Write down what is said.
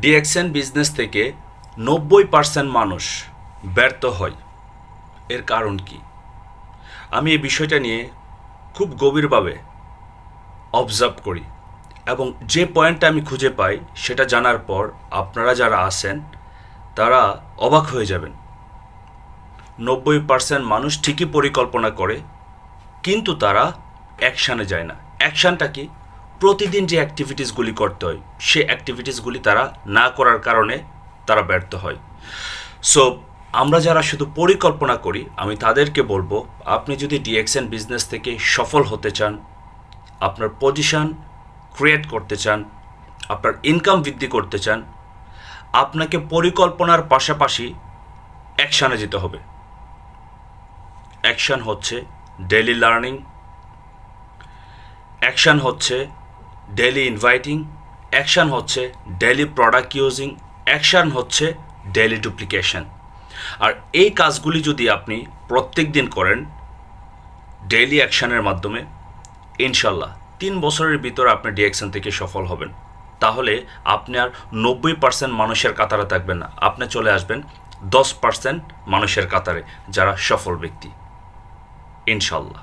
DXN business থেকে 90% মানুষ ব্যর্থ হয়। এর কারণ কি? আমি এই বিষয়টা নিয়ে খুব গভীরভাবে অবজার্ভ করি এবং যে পয়েন্টটা আমি খুঁজে পাই সেটা জানার পর আপনারা যারা আছেন তারা অবাক হয়ে যাবেন। 90% মানুষ ঠিকই পরিকল্পনা করে, কিন্তু তারা অ্যাকশানে যায় না। অ্যাকশানটা কি? প্রতিদিন যে অ্যাক্টিভিটিসগুলি করতে হয় সেই অ্যাক্টিভিটিসগুলি তারা না করার কারণে তারা ব্যর্থ হয়। সো আমরা যারা শুধু পরিকল্পনা করি, আমি তাদেরকে বলবো, আপনি যদি ডিএক্সএন বিজনেস থেকে সফল হতে চান, আপনার পজিশন ক্রিয়েট করতে চান, আপনার ইনকাম বৃদ্ধি করতে চান, আপনাকে পরিকল্পনার পাশাপাশি অ্যাকশানে যেতে হবে। অ্যাকশান হচ্ছে ডেইলি লার্নিং, অ্যাকশান হচ্ছে ডেইলি ইনভাইটিং, অ্যাকশান হচ্ছে ডেইলি প্রোডাক্ট ইউজিং, অ্যাকশান হচ্ছে ডেইলি ডুপ্লিকেশন। আর এই কাজগুলি যদি আপনি প্রত্যেক দিন করেন ডেইলি অ্যাকশানের মাধ্যমে, ইনশাল্লাহ 3 বছরের ভিতর আপনি ডিএক্সএন থেকে সফল হবেন। তাহলে আপনি আর 90% মানুষের কাতারে থাকবেন না, আপনি চলে আসবেন 10% মানুষের কাতারে যারা সফল ব্যক্তি, ইনশাল্লাহ।